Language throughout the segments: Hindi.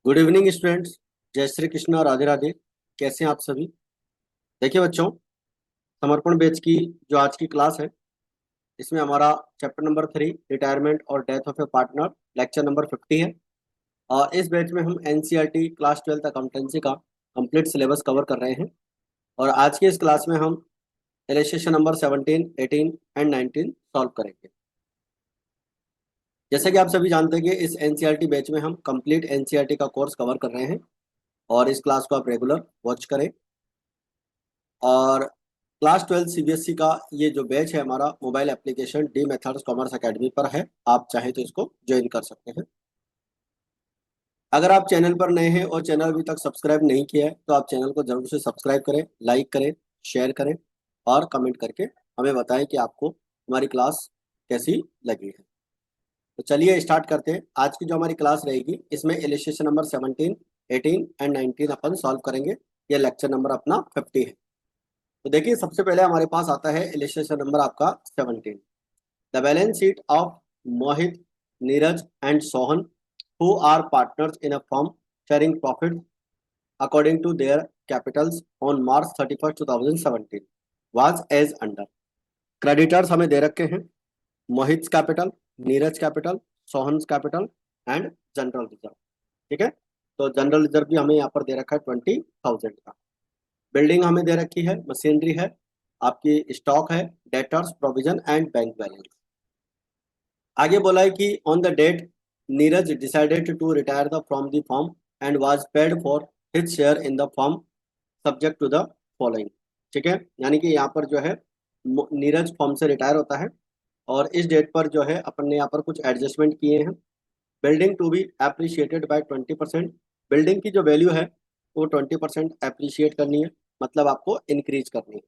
Good evening students. जय श्री कृष्ण, राधे राधे। कैसे हैं आप सभी? देखिए बच्चों, समर्पण बैच की जो आज की क्लास है, इसमें हमारा चैप्टर नंबर 3 रिटायरमेंट और death of A partner lecture number 50 है। और इस बैच में हम एनसीईआरटी क्लास 12 अकाउंटेंसी का कंप्लीट सिलेबस कवर कर रहे हैं। और आज की इस क्लास में हम इलस्ट्रेशन नंबर 17, 18 एंड 19 सॉल्व करेंगे। जैसे कि आप सभी जानते हैं कि इस एनसीईआरटी बैच में हम कंप्लीट एनसीईआरटी का कोर्स कवर कर रहे हैं और इस क्लास को आप रेगुलर वॉच करें। और क्लास 12 सीबीएसई का ये जो बैच है हमारा mobile application D methods commerce academy पर है। आप चाहें तो इसको ज्वाइन कर सकते हैं। अगर आप चैनल पर नए हैं और चैनल अभी तक सब्सक्राइब नहीं किया है तो आप चैनल को जरूर से सब्सक्राइब करें, लाइक करें, शेयर करें और कमेंट करके हमें बताएं कि आपको हमारी क्लास कैसी लगी है। तो चलिए स्टार्ट करते हैं। आज की जो हमारी क्लास रहेगी इसमें illustration number 17, 18 and 19 upon solve करेंगे। ये लेक्चर नंबर अपना 50 है। तो देखिए, सबसे पहले हमारे पास आता है इलस्ट्रेशन नंबर आपका 17। The balance sheet of Mohit, Neeraj and Sohan who are partners in a firm sharing profits according to their capitals on March 31st 2017 was as under। Creditors हमें दे रखे हैं Mohit capital, Neeraj capital, Sohan capital and general reserve. ठीक है, तो जनरल रिजर्व भी हमें यहाँ पर दे रखा है 20,000 का। बिल्डिंग हमें दे रखी है, मशीनरी है, आपकी स्टॉक है, debtors, provision and bank balance. आगे बोला है कि on the date Neeraj decided to retire the from the firm and was paid for his share in the firm subject to the following. ठीक है, यानी कि यहाँ पर जो है नीरज फर्म से रिटायर होता है और इस डेट पर जो है अपन ने यहाँ पर कुछ एडजस्टमेंट किए हैं। Building to be appreciated by 20%। Building की जो वैल्यू है वो 20% एप्रिशिएट करनी है, मतलब आपको इंक्रीज करनी है।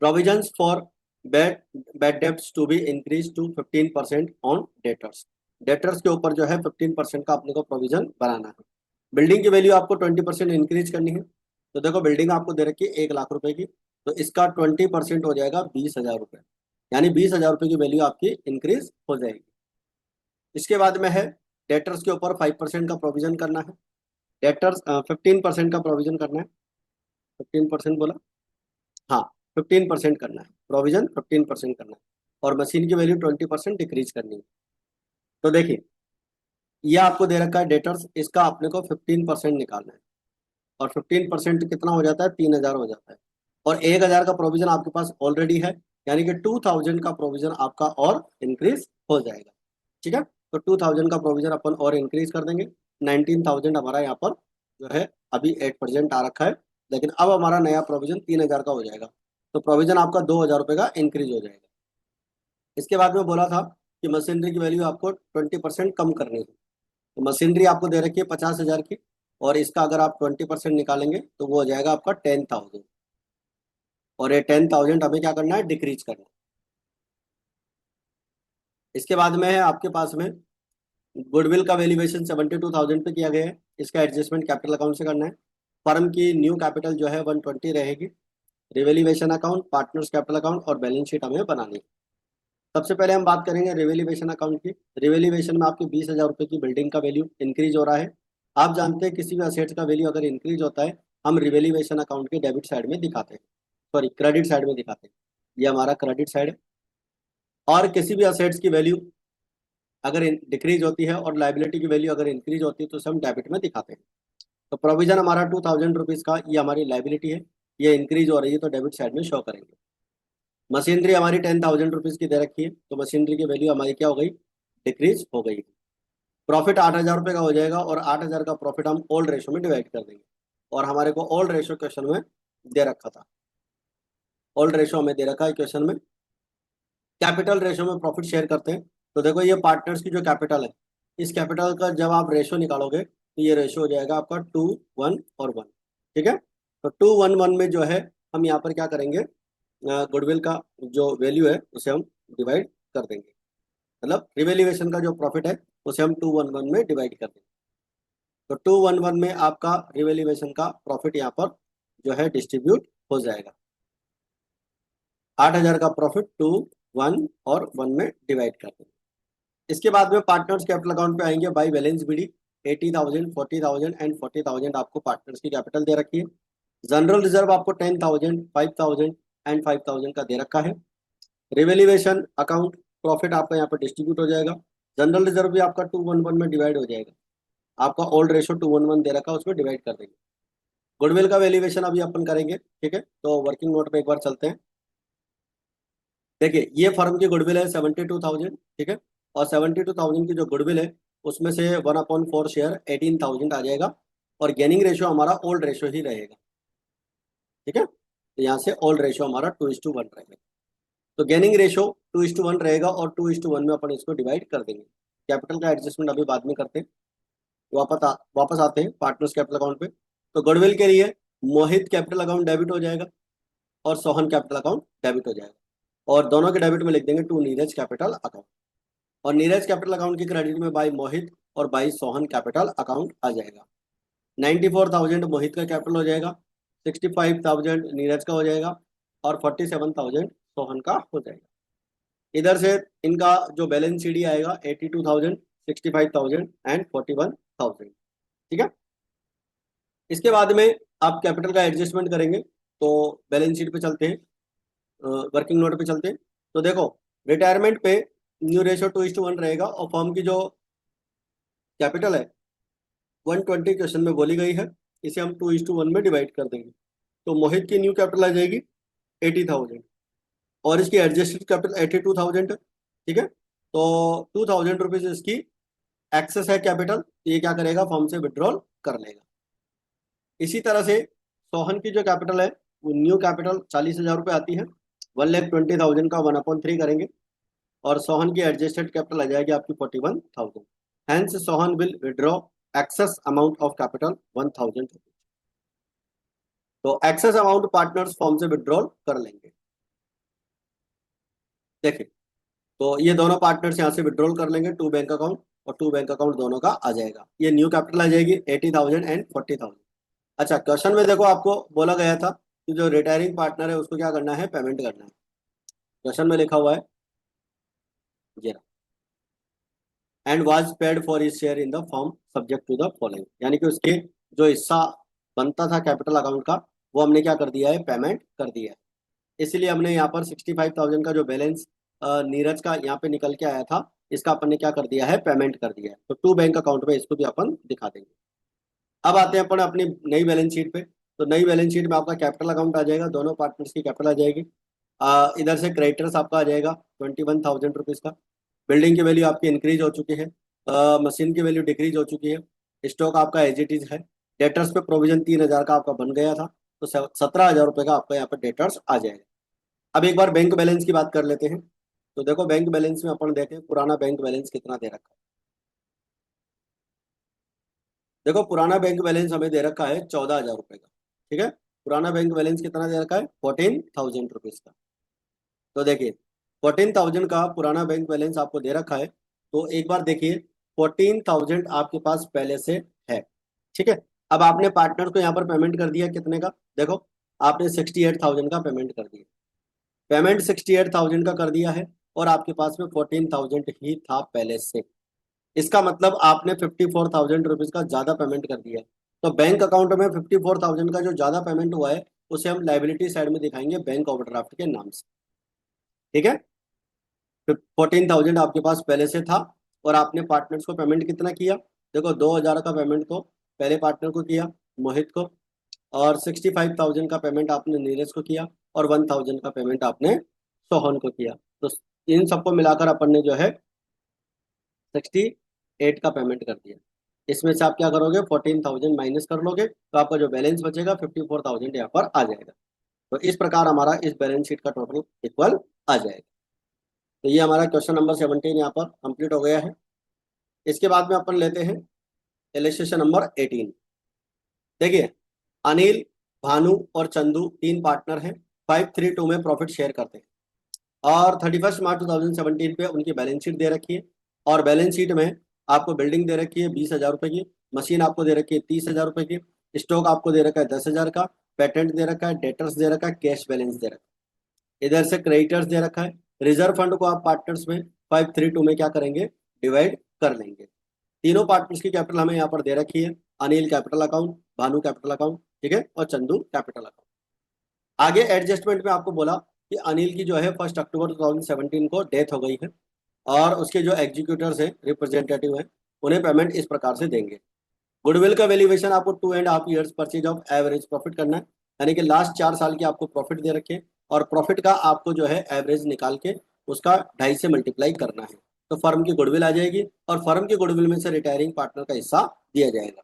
Provisions for bad debts to be increase to 15% on debtors. Debtors के ऊपर जो है 15% का अपने को प्रोविजन बनाना है। बिल्डिंग की वैल्यू आपको 20% इंक्रीज करनी है। तो देखो, बिल्डिंग आपको दे रखी है 1,00,000 रुपए की, तो इसका 20% हो जाएगा 20,000 रुपये, यानी 20,000 रुपये की वैल्यू आपकी इंक्रीज हो जाएगी। इसके बाद में है डेटर्स के ऊपर 5% का प्रोविजन करना है। डेटर्स 15% का प्रोविजन करना है। 15% बोला, हाँ, 15% करना है, प्रोविजन 15% करना है और मशीन की वैल्यू 20% डिक्रीज करनी है। तो देखिए, ये आपको दे रखा है डेटर्स, इसका अपने को 15% निकालना है और 15% कितना हो जाता है? 3,000 हो जाता है। और 1,000 का प्रोविजन आपके पास ऑलरेडी है, यानी कि 2,000 का प्रोविजन आपका और इंक्रीज हो जाएगा। ठीक है, तो 2,000 का प्रोविजन अपन और इंक्रीज कर देंगे। 19,000 हमारा यहाँ पर जो है अभी 8% आ रखा है, लेकिन अब हमारा नया प्रोविजन 3,000 का हो जाएगा, तो प्रोविजन आपका 2,000 रुपये का इंक्रीज हो जाएगा। इसके बाद में बोला था कि मशीनरी की वैल्यू आपको 20% कम करनी है। तो मशीनरी आपको दे रखी है 50,000 की, और इसका अगर आप 20% निकालेंगे तो वो हो जाएगा आपका 10,000। और ये 10,000 हमें क्या करना है? डिक्रीज करना है। इसके बाद में है आपके पास में गुडविल का वैल्यूएशन 72,000 पे किया गया है। इसका एडजस्टमेंट कैपिटल अकाउंट से करना है। फर्म की न्यू कैपिटल जो है 120 रहेगी। Revaluation account, partners capital account और बैलेंस शीट हमें बनानी है। सबसे पहले हम बात करेंगे रिवेल्यूएशन अकाउंट की। रिवेल्यूएशन में आपकी 20,000 रुपये की बिल्डिंग का वैल्यू इंक्रीज हो रहा है। आप जानते हैं किसी भी असेट्स का वैल्यू अगर इंक्रीज होता है हम रिवेल्यूएशन अकाउंट के डेबिट साइड में दिखाते हैं, सॉरी क्रेडिट साइड में दिखाते हैं। ये हमारा क्रेडिट साइड है। और किसी भी असेट्स की वैल्यू अगर डिक्रीज होती है और लाइबिलिटी की वैल्यू अगर इंक्रीज होती है तो उसे हम डेबिट में दिखाते हैं। तो प्रोविजन हमारा 2,000 रुपीज़ का, ये हमारी लाइबिलिटी है, ये इंक्रीज हो रही है तो डेबिट साइड में शो करेंगे। मशीनरी हमारी 10,000 रुपीज़ की दे रखी है, तो मशीनरी की वैल्यू हमारी क्या हो गई? डिक्रीज हो गई। प्रॉफिट 8,000 रुपये का हो जाएगा और 8,000 का प्रॉफिट हम ओल्ड रेशो में डिवाइड कर देंगे। और हमारे को ओल्ड रेशो क्वेश्चन में दे रखा था, ओल्ड रेशो हमें दे रखा है क्वेश्चन में। कैपिटल रेशो में प्रॉफिट शेयर करते हैं। तो देखो, ये पार्टनर्स की जो कैपिटल है, इस कैपिटल का जब आप रेशो निकालोगे तो ये रेशो हो जाएगा आपका 2:1 और 1। ठीक है, तो 2:1 में जो है हम यहाँ पर क्या करेंगे? गुडविल का जो वैल्यू है उसे हम डिवाइड कर देंगे, मतलब रिवेल्यूएशन का जो प्रॉफिट है उसे हम 2:1 में डिवाइड कर देंगे। तो 2:1 में आपका रिवेल्यूएशन का प्रॉफिट यहाँ पर जो है डिस्ट्रीब्यूट हो जाएगा। 8,000 का प्रॉफिट 2:1 और 1 में डिवाइड कर देंगे। इसके बाद में पार्टनर्स कैपिटल अकाउंट पे आएंगे बाई बैलेंस बीडी। 80,000, 40,000 एंड 40,000 आपको पार्टनर्स की कैपिटल दे रखी है। जनरल रिजर्व आपको 10,000, 5,000 एंड 5,000 का दे रखा है। रिवेल्यूएशन अकाउंट प्रॉफिट आपका यहाँ पर डिस्ट्रीब्यूट हो जाएगा। जनरल रिजर्व भी आपका 211 में डिवाइड हो जाएगा। आपका ओल्ड रेशो 211 दे रखा है, उसमें डिवाइड कर देंगे। गुडविल का वैल्यूएशन अभी अपन करेंगे, ठीक है। तो वर्किंग नोट पे एक बार चलते हैं। देखिए ये फर्म की गुडविल है 72,000, ठीक है। और 72,000 की जो गुडविल है उसमें से 1/4 शेयर 18,000 आ जाएगा। और गेनिंग रेशियो हमारा ओल्ड रेशियो ही रहेगा, ठीक है। तो यहाँ से ओल्ड रेशियो हमारा 2:1 रहेगा। तो गेनिंग रेशियो 2:1 रहेगा और 2:1 में अपन इसको डिवाइड कर देंगे। कैपिटल का एडजस्टमेंट अभी बाद में करते हैं। वापस आते हैं पार्टनर्स कैपिटल अकाउंट पे। तो गुडविल के लिए मोहित कैपिटल अकाउंट डेबिट हो जाएगा और सोहन कैपिटल अकाउंट डेबिट हो जाएगा। और दोनों के डेबिट में लिख देंगे टू नीरज कैपिटल अकाउंट। और नीरज कैपिटल अकाउंट की क्रेडिट में बाई मोहित और बाई सोहन कैपिटल अकाउंट आ जाएगा। 94,000 मोहित का कैपिटल हो जाएगा, 65,000 नीरज का हो जाएगा और 47,000 सोहन का हो जाएगा। इधर से इनका जो बैलेंस शीट आएगा 82,000, 65,000 एंड 41,000, ठीक है। इसके बाद में आप कैपिटल का एडजस्टमेंट करेंगे। तो बैलेंस शीट पे चलते हैं, वर्किंग नोट पे चलते हैं। तो देखो रिटायरमेंट पे न्यू रेशियो 2:1 रहेगा और फर्म की जो कैपिटल है 120 क्वेश्चन में बोली गई है, इसे हम 2:1 में डिवाइड कर देंगे। तो मोहित की न्यू कैपिटल आ जाएगी 80,000 और इसकी एडजस्टेड कैपिटल 82,000, ठीक है। तो 2,000 रुपीज इसकी एक्सेस है कैपिटल, ये क्या करेगा फर्म से विड्रॉल कर लेगा। इसी तरह से सोहन की जो कैपिटल है वो न्यू कैपिटल 40,000 रुपये आती है। 1,20,000 का 1/3 करेंगे और सोहन की एडजस्टेड कैपिटल आ जाएगी आपकी 41,000। Hence Sohan will withdraw excess amount of capital 1,000 rupees. तो एक्सेस अमाउंट पार्टनर्स फॉर्म से विड्रॉल कर लेंगे। देखिए तो ये दोनों पार्टनर्स यहाँ से विड्रॉल कर लेंगे टू बैंक अकाउंट और टू बैंक अकाउंट दोनों का आ जाएगा। ये न्यू कैपिटल आ जाएगी 80,000 एंड 40,000। अच्छा क्वेश्चन में देखो आपको बोला गया था कि जो रिटायरिंग पार्टनर है उसको क्या करना है, पेमेंट करना है। क्वेश्चन में लिखा हुआ है ये and was paid for his share in the form subject to the following, यानी कि उसके जो हिस्सा बनता था कैपिटल अकाउंट का वो हमने क्या कर दिया है, पेमेंट कर दिया है। इसलिए हमने यहाँ पर 65,000 का जो बैलेंस नीरज का यहाँ पे निकल के आया था इसका अपन ने क्या कर दिया है, पेमेंट कर दिया है। तो टू बैंक अकाउंट में इसको भी अपन दिखा देंगे। अब आते हैं अपन अपनी नई बैलेंस शीट पे। तो नई बैलेंस शीट में आपका कैपिटल अकाउंट आ जाएगा, दोनों पार्टनर्स की कैपिटल आ जाएगी। इधर से क्रेडिटर्स आपका आ जाएगा 21,000 रुपीज़ का। बिल्डिंग की वैल्यू आपकी इंक्रीज हो चुकी है, मशीन की वैल्यू डिक्रीज हो चुकी है, स्टॉक आपका एज इट इज है। डेटर्स पे प्रोविजन 3,000 का आपका बन गया था, तो 17,000 रुपये का आपका यहाँ पे डेटर्स आ जाएगा। अब एक बार बैंक बैलेंस की बात कर लेते हैं। तो देखो बैंक बैलेंस में अपन देखें पुराना बैंक बैलेंस कितना दे रखा है। देखो पुराना बैंक बैलेंस हमें दे रखा है 14,000 रुपये का, ठीक है। पुराना बैंक बैलेंस कितना दे रखा है, 14,000 रुपीज का। तो देखिए 14,000 का पुराना बैंक बैलेंस आपको दे रखा है। तो एक बार देखिए 14,000 आपके पास पहले से है, ठीक है। अब आपने पार्टनर को यहाँ पर पेमेंट कर दिया कितने का, देखो आपने 68,000 का पेमेंट कर दिया। पेमेंट 68,000 का कर दिया है और आपके पास में 14,000 ही था पहले से। इसका मतलब आपने 54,000 रुपीज का ज्यादा पेमेंट कर दिया है। तो बैंक अकाउंट में 54,000 का जो ज्यादा पेमेंट हुआ है उसे हम लाइबिलिटी साइड में दिखाएंगे बैंक ओवरड्राफ्ट के नाम से, ठीक है। 14,000 आपके पास पहले से था और आपने पार्टनर्स को पेमेंट कितना किया, देखो 2,000 का पेमेंट तो पहले पार्टनर को किया मोहित को, और 65,000 का पेमेंट आपने नीरज को किया और 1,000 का पेमेंट आपने सोहन को किया। तो इन सबको मिलाकर अपन ने जो है 68 का पेमेंट कर दिया। इसमें से आप क्या करोगे, 14,000 माइनस कर लोगे तो आपका जो बैलेंस बचेगा 54,000 यहाँ पर आ जाएगा। तो इस प्रकार हमारा इस बैलेंस शीट का टोटल इक्वल आ जाएगा। तो ये हमारा क्वेश्चन नंबर 17 यहाँ पर कंप्लीट हो गया है। इसके बाद में अपन लेते हैं इलस्ट्रेशन नंबर 18। देखिए अनिल, भानु और चंदू तीन पार्टनर हैं, 532 में प्रॉफिट शेयर करते हैं और 31 मार्च 2017 पे उनकी बैलेंस शीट दे रखी है। और बैलेंस शीट में आपको बिल्डिंग दे रखी है 20,000 रुपये की, मशीन आपको दे रखी है 30,000 रुपये की, स्टॉक आपको दे रखा है 10,000 का, पेटेंट दे रखा है, डेटर्स दे रखा है, कैश बैलेंस दे रखा है। इधर से क्रेडिटर्स दे रखा है। रिजर्व फंड को आप पार्टनर्स में 532 में क्या करेंगे, डिवाइड कर लेंगे। तीनों पार्टनर्स की कैपिटल हमें यहाँ पर दे रखी है। Anil capital account, Bhanu capital account, ठीक है, और चंदू कैपिटल अकाउंट। आगे एडजस्टमेंट में आपको बोला कि अनिल की जो है 1 अक्टूबर 2017 को डेथ हो गई है, और उसके जो एग्जीक्यूटर्स हैं, रिप्रेजेंटेटिव हैं, उन्हें पेमेंट इस प्रकार से देंगे। गुडविल का वैल्यूएशन आपको 2.5 years purchase of average profit करना है, यानी कि लास्ट 4 साल की आपको प्रॉफिट दे रखे हैं, और प्रॉफिट का आपको जो है एवरेज निकाल के उसका 2.5 से मल्टीप्लाई करना है, तो फर्म की गुडविल आ जाएगी, और फर्म की गुडविल में से रिटायरिंग पार्टनर का हिस्सा दिया जाएगा।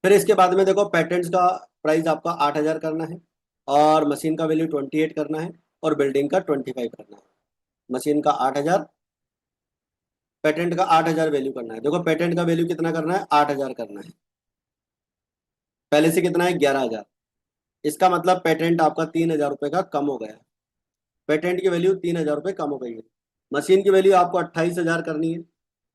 फिर इसके बाद में देखो, पेटेंट्स का प्राइस आपका 8,000 करना है, और मशीन का वैल्यू 28 करना है, और बिल्डिंग का 25 करना है। मशीन का 8,000, पेटेंट का 8,000 वैल्यू करना है। देखो पेटेंट का वैल्यू कितना करना है, 8,000 करना है, पहले से कितना है, 11,000। इसका मतलब पेटेंट आपका 3,000 रुपये का कम हो गया है। पेटेंट की वैल्यू 3,000 रुपये कम हो गई है। मशीन की वैल्यू आपको 28,000 करनी है,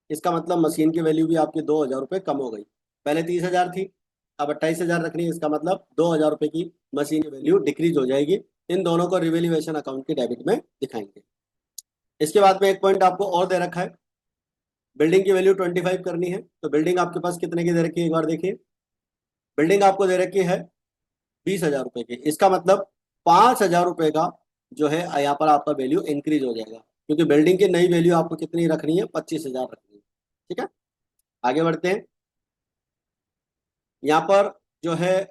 इसका मतलब मशीन की वैल्यू भी आपकी 2,000 रुपये कम हो गई। पहले 30,000 थी, अब 28,000 रखनी है, इसका मतलब 2,000 रुपये की मशीन की वैल्यू डिक्रीज हो जाएगी। इन दोनों को रिवेल्यूएशन अकाउंट के डेबिट में दिखाएंगे। इसके बाद में एक पॉइंट आपको और दे रखा है, बिल्डिंग की वैल्यू 25 करनी है। तो बिल्डिंग आपके पास कितने की दे रखी है, एक बार देखिए। बिल्डिंग आपको दे रखी है 20,000 रुपये की, इसका मतलब 5,000 रुपये का जो है यहाँ पर आपका वैल्यू इंक्रीज हो जाएगा, क्योंकि बिल्डिंग की नई वैल्यू आपको कितनी रखनी है, 25,000 रखनी है। ठीक है, आगे बढ़ते हैं। यहाँ पर जो है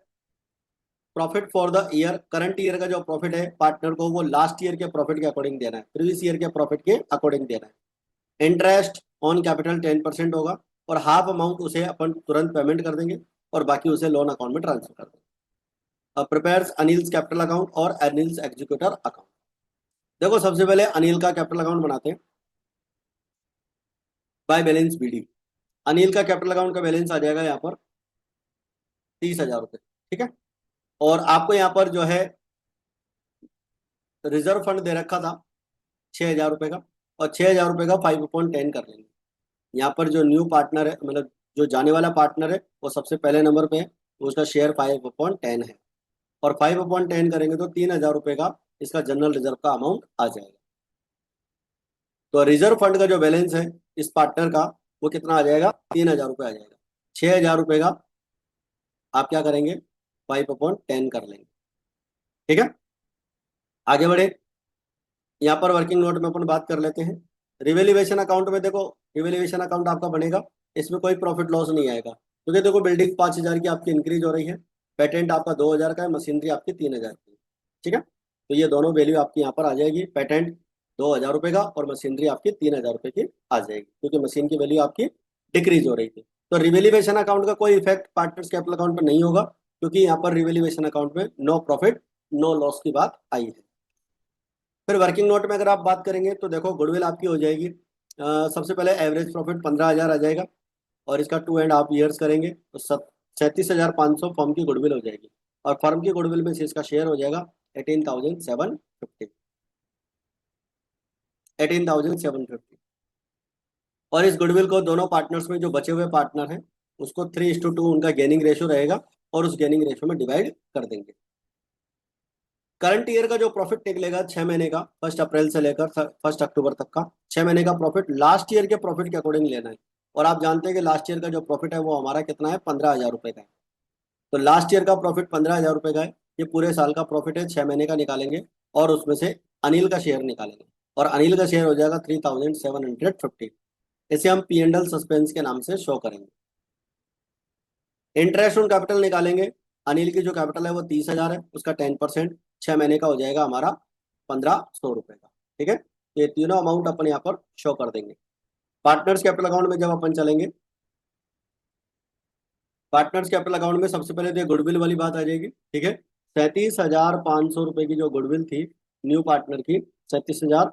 profit for the year, current year का जो प्रॉफिट है पार्टनर को, वो लास्ट ईयर के प्रॉफिट के अकॉर्डिंग देना है, प्रीवियस ईयर के प्रॉफिट के अकॉर्डिंग देना है। इंटरेस्ट ऑन कैपिटल 10% होगा, और हाफ अमाउंट उसे अपन तुरंत पेमेंट कर देंगे, और बाकी उसे लोन अकाउंट में ट्रांसफर कर देंगे। अब प्रिपेयर्स अनिल्स कैपिटल अकाउंट और अनिल्स एग्जीक्यूटर अकाउंट। देखो सबसे पहले अनिल का कैपिटल अकाउंट बनाते हैं बाय बैलेंस बीडी। अनिल का कैपिटल अकाउंट का बैलेंस आ जाएगा यहाँ पर 30,000 रुपये। ठीक है, और आपको यहाँ पर जो है रिजर्व फंड दे रखा था 6,000 रुपये का, और 6,000 रुपये का 5/10 कर लेंगे। यहाँ पर जो न्यू पार्टनर है, मतलब जो जाने वाला पार्टनर है, वो सबसे पहले नंबर पे है, तो उसका शेयर 5/10 है, और 5/10 करेंगे तो 3,000 रुपये का इसका जनरल रिजर्व का अमाउंट आ जाएगा। तो रिजर्व फंड का जो बैलेंस है इस पार्टनर का, वो कितना आ जाएगा, 3,000 रुपये आ जाएगा। 6,000 रुपये का आप क्या करेंगे, 5/10 कर लेंगे। ठीक है, आगे बढ़े। यहाँ पर वर्किंग नोट में अपन बात कर लेते हैं। रिवेल्यूएशन अकाउंट में देखो, रिवेल्यूएशन अकाउंट आपका बनेगा, इसमें कोई प्रॉफिट लॉस नहीं आएगा, क्योंकि देखो बिल्डिंग 5,000 की आपकी इंक्रीज हो रही है, पेटेंट आपका 2,000 का है, मशीनरी आपकी 3,000 की है। ठीक है, तो ये दोनों वैल्यू आपकी यहाँ पर आ जाएगी, पेटेंट 2,000 रुपये का और मशीनरी आपकी 3,000 रुपये की आ जाएगी, क्योंकि मशीन की वैल्यू आपकी डिक्रीज हो रही थी। तो रिवेल्यूएशन अकाउंट का कोई इफेक्ट पार्टनर्स कैपिटल अकाउंट पर नहीं होगा, क्योंकि यहाँ पर रिवेल्यूएशन अकाउंट में नो प्रॉफिट नो लॉस की बात आई है। फिर वर्किंग नोट में अगर आप बात करेंगे तो देखो गुडविल आपकी हो जाएगी, सबसे पहले एवरेज प्रॉफिट 15,000 आ जाएगा, और इसका 2.5 ईयर्स करेंगे तो 37,500 फर्म की गुडविल हो जाएगी, और फर्म की गुडविल में से इसका शेयर हो जाएगा 18,750, 18,750। और इस गुडविल को दोनों पार्टनर्स में जो बचे हुए पार्टनर हैं उसको 3:2 उनका गेनिंग रेशो रहेगा, और उस गेनिंग रेशो में डिवाइड कर देंगे। करंट ईयर का जो प्रॉफिट निकलेगा 6 महीने का, 1 अप्रैल से लेकर 1 अक्टूबर तक का 6 महीने का प्रॉफिट लास्ट ईयर के प्रॉफिट के अकॉर्डिंग लेना है। और आप जानते हैं कि लास्ट ईयर का जो प्रॉफिट है वो हमारा कितना है, 15,000 रुपये का है। तो लास्ट ईयर का प्रॉफिट 15,000 रुपये का है, ये पूरे साल का प्रॉफिट है, 6 महीने का निकालेंगे, और उसमें से अनिल का शेयर निकालेंगे, और अनिल का शेयर हो जाएगा 3,750। इसे हम पी एंड एल सस्पेंस के नाम से शो करेंगे। इंटरेस्ट ऑन कैपिटल निकालेंगे, अनिल की जो कैपिटल है वो 30,000 है, उसका 10% 6 महीने का हो जाएगा हमारा 1,500 रुपये का। ठीक है, तो ये तीनों अमाउंट अपन यहाँ पर शो कर देंगे। पार्टनर्स कैपिटल अकाउंट में जब अपन चलेंगे, पार्टनर्स कैपिटल अकाउंट में सबसे पहले तो गुडविल वाली बात आ जाएगी। ठीक है, 37,500 रुपये की जो गुडविल थी न्यू पार्टनर की, 37,000,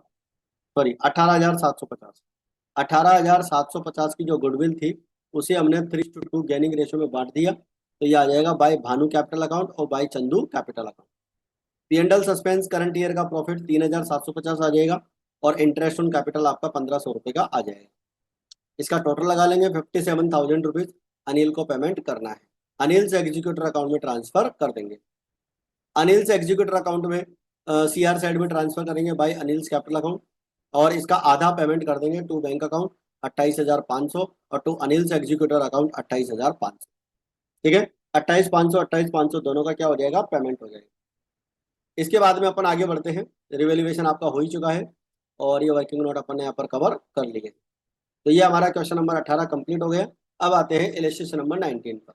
सॉरी 18,750, 18,750 की जो गुडविल थी उसे हमने 3:2 गेनिंग रेशो में बांट दिया, तो ये आ जाएगा बाय भानु कैपिटल अकाउंट और by Chandu capital account. P and L suspense current year का प्रॉफिट 3,750 आ जाएगा, और इंटरेस्ट ऑन कैपिटल आपका 1,500 रुपये का आ जाएगा। इसका टोटल लगा लेंगे 57,000 रुपीज अनिल को पेमेंट करना है। अनिल से एग्जीक्यूटर अकाउंट में ट्रांसफर कर देंगे। अनिल से एग्जीक्यूटर अकाउंट में CR साइड में ट्रांसफर करेंगे बाय अनिल्स कैपिटल अकाउंट, और इसका आधा पेमेंट कर देंगे टू बैंक अकाउंट, 28,500 और टू अनिल एग्जीक्यूटिव अकाउंट 28,500। ठीक है, 28,500 दोनों का क्या हो जाएगा, पेमेंट हो जाएगा। इसके बाद में अपन आगे बढ़ते हैं। रिवेल्युएशन आपका हो ही चुका है और ये वर्किंग नोट अपन ने यहाँ पर कवर कर लिए। तो ये हमारा क्वेश्चन नंबर 18 कंप्लीट हो गया। अब आते हैं इलस्ट्रेशन नंबर 19 पर।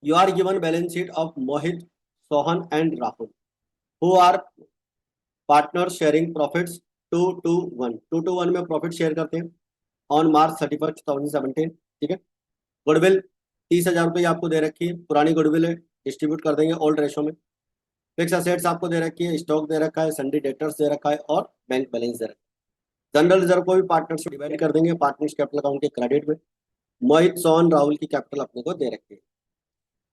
You are given balance sheet of Mohit, Sohan and Rahul who are partner sharing profits 2 to 1 में प्रॉफिट शेयर करते हैं ऑन मार्च 31, 2017। ठीक है, गुडविल 30,000 रुपये आपको दे रखी है, पुरानी गुडविल है, डिस्ट्रीब्यूट कर देंगे ओल्ड रेशो में। फिक्स असेट्स आपको दे रखी है, स्टॉक दे रखा है, सन्डी डेटर्स दे रखा है और बैंक बैलेंस दे रखा है। जनरल रिजर्व को भी पार्टनर से डिवाइड कर देंगे पार्टनर्स कैपिटल अकाउंट के क्रेडिट में। मोहित, सोहन, राहुल की कैपिटल अपने को दे रखी है।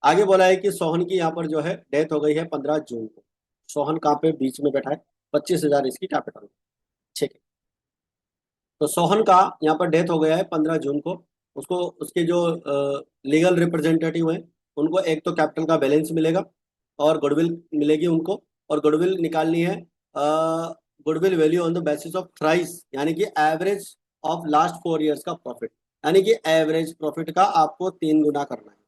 आगे बोला है कि सोहन की यहाँ पर जो है डेथ हो गई है 15 जून को। सोहन कहाँ पे, बीच में बैठा है, 25,000 इसकी कैपिटल। ठीक है, तो सोहन का यहाँ पर डेथ हो गया है 15 जून को। उसको उसके जो लीगल रिप्रेजेंटेटिव हैं उनको एक तो कैपिटल का बैलेंस मिलेगा और गुडविल मिलेगी उनको। और गुडविल निकालनी है, goodwill value on the basis of thrice, यानी कि एवरेज ऑफ लास्ट 4 ईयर्स का प्रॉफिट, यानी कि एवरेज प्रॉफिट का आपको 3 गुना करना है।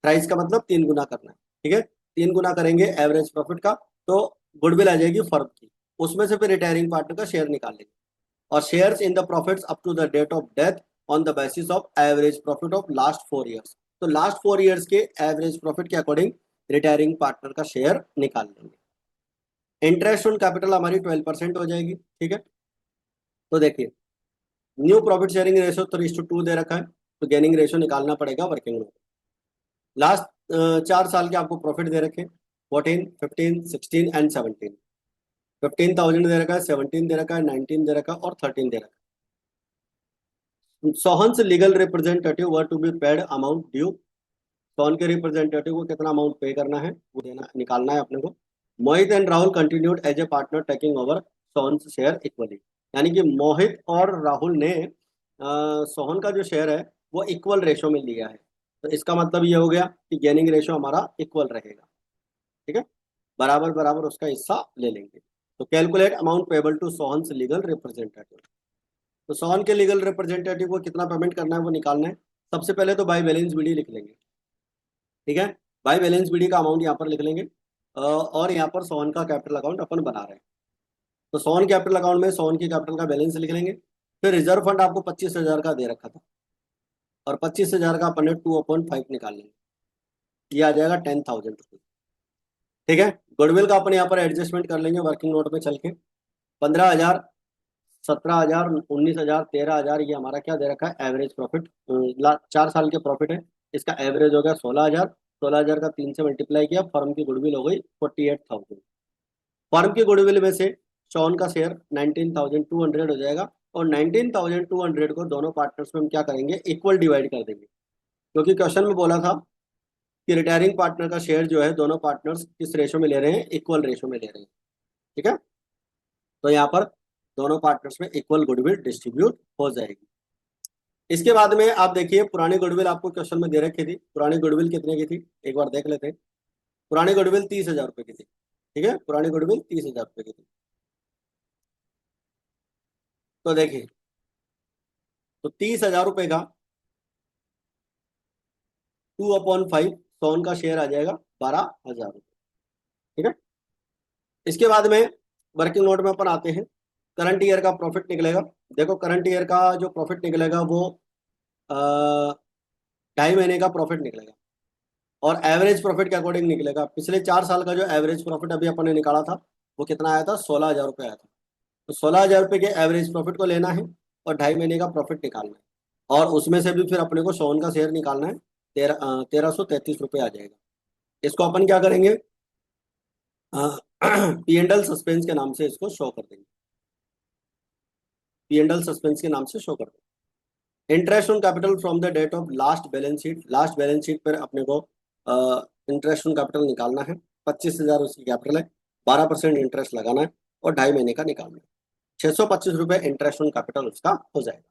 थ्राइस का मतलब 3 गुना करना है। ठीक है, 3 गुना करेंगे एवरेज प्रॉफिट का तो गुडविल आ जाएगी फर्म की। उसमें से फिर रिटायरिंग पार्टनर का शेयर निकाल लेंगे और shares in the profits up to the date of death on the basis of average profit of last 4 years. तो लास्ट 4 ईयर्स के एवरेज प्रॉफिट के अकॉर्डिंग रिटायरिंग पार्टनर का शेयर निकाल लेंगे। इंटरेस्ट ऑन कैपिटल हमारी 12% हो जाएगी। ठीक है, तो देखिए न्यू प्रॉफिट शेयरिंग रेशो 3:2 दे रखा है, तो गेनिंग रेशो निकालना पड़ेगा वर्किंग में। लास्ट 4 साल के आपको प्रॉफिट दे रखे 14, 15, 16 एंड 17। 15,000 दे रखा है, 17 दे रखा है, 19 दे रखा है और 13 दे रखा है। सोहन से legal representative were to be paid amount due. Sohan के रिप्रेजेंटेटिव को कितना अमाउंट पे करना है वो देना निकालना है अपने को। Mohit and Rahul continued as a partner taking over Sohan share equally, यानी कि मोहित और राहुल ने सोहन का जो शेयर है वो इक्वल रेशो में लिया है। तो इसका मतलब ये हो गया कि गेनिंग रेशो हमारा इक्वल रहेगा। ठीक है, बराबर बराबर उसका हिस्सा ले लेंगे। तो calculate amount payable to Sohan legal representative. तो सोहन के लीगल रिप्रेजेंटेटिव को कितना पेमेंट करना है वो निकालना है। सबसे पहले तो बाय बैलेंस बीडी लिख लेंगे। ठीक है, बाय बैलेंस बीडी का अमाउंट यहाँ पर लिख लेंगे और यहाँ पर सोहन का कैपिटल अकाउंट अपन बना रहे हैं। तो सोहन कैपिटल अकाउंट में सोहन की कैपिटल का बैलेंस लिख लेंगे। फिर रिजर्व फंड आपको 25,000 का दे रखा था और 25,000 का अपन ने 2/5 निकाल लेंगे, ये आ जाएगा 10,000 रुपये। ठीक है, गुडविल का अपन यहाँ पर एडजस्टमेंट कर लेंगे वर्किंग नोट में चल के। 15,000, 17,000, 19,000, 13,000 ये हमारा क्या दे रखा है, एवरेज प्रॉफिट। 4 साल के प्रॉफिट है, इसका एवरेज हो गया 16,000। 16,000 का 3 से मल्टीप्लाई किया, फर्म की गुडविल हो गई 48,000। फर्म की गुडविल में से शॉन का शेयर 19,200 हो जाएगा और 19,200 को दोनों पार्टनर्स में हम क्या करेंगे, इक्वल डिवाइड कर देंगे। क्योंकि क्वेश्चन में बोला था कि रिटायरिंग पार्टनर का शेयर जो है दोनों पार्टनर्स किस रेशो में ले रहे हैं, इक्वल रेशो में ले रहे हैं। ठीक है, तो यहाँ पर दोनों पार्टनर्स में इक्वल गुडविल डिस्ट्रीब्यूट हो जाएगी। इसके बाद में आप देखिए पुरानी गुडविल आपको क्वेश्चन में दे रखी थी। पुरानी गुडविल कितने की थी एक बार देख लेते हैं। पुरानी गुडविल 30,000 रुपये की थी। ठीक है, पुरानी गुडविल 30,000 रुपये की थी। तो देखिए, तो 30,000 रुपये का 2/5 सोन का शेयर आ जाएगा 12,000 रुपये। ठीक है, इसके बाद में वर्किंग नोट में अपन आते हैं। करंट ईयर का प्रॉफिट निकलेगा। देखो करंट ईयर का जो प्रॉफिट निकलेगा वो 2.5 महीने का प्रॉफिट निकलेगा और एवरेज प्रॉफिट के अकॉर्डिंग निकलेगा। पिछले 4 साल का जो एवरेज प्रॉफिट अभी अपन ने निकाला था वो कितना आया था, 16,000 रुपये आया था। तो 16,000 रुपये के एवरेज प्रॉफिट को लेना है और 2.5 महीने का प्रॉफिट निकालना है और उसमें से भी फिर अपने को सोन का शेयर निकालना है। 1,333 रुपये आ जाएगा। इसको अपन क्या करेंगे, पी एंड एल सस्पेंस के नाम से इसको शो कर देंगे। पी एंड एल सस्पेंस के नाम से शो कर देंगे। Interest on capital from the date of last balance sheet. Last balance sheet पर अपने को इंटरेस्ट ऑन कैपिटल निकालना है। 25,000 उसकी कैपिटल है, 12% इंटरेस्ट लगाना है और 2.5 महीने का निकालना है। 625 रुपये इंटरेस्ट ऑन कैपिटल उसका हो जाएगा।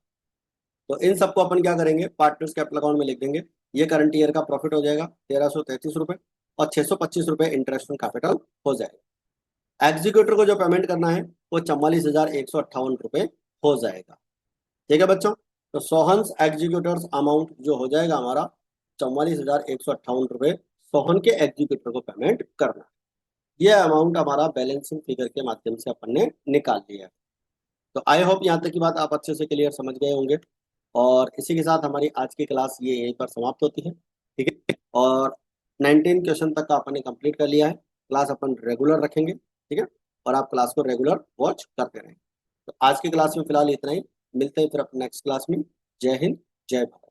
तो इन सबको अपन क्या करेंगे, पार्टनर्स कैपिटल अकाउंट में लिख देंगे। ये करंट ईयर का प्रॉफिट हो जाएगा 1,333 रुपये और 625 रुपये इंटरेस्ट ऑन कैपिटल हो जाएगा। एग्जीक्यूटर को जो पेमेंट करना है वो 44,158 रुपये हो जाएगा। ठीक है बच्चों। तो सोहन्स एग्जीक्यूटर्स अमाउंट जो हो जाएगा हमारा 44,158 रुपये सोहन के एग्जीक्यूटर को पेमेंट करना। यह अमाउंट हमारा बैलेंसिंग फिगर के माध्यम से अपन ने निकाल लिया है। तो आई होप यहाँ तक की बात आप अच्छे से क्लियर समझ गए होंगे। और इसी के साथ हमारी आज की क्लास ये यहीं पर समाप्त होती है। ठीक है, और 19 क्वेश्चन तक का अपन ने कंप्लीट कर लिया है। क्लास अपन रेगुलर रखेंगे, ठीक है, और आप क्लास को रेगुलर वॉच करते रहें। तो आज की क्लास में फिलहाल इतना ही, मिलते हैं फिर अपने नेक्स्ट क्लास में। जय हिंद, जय भारत।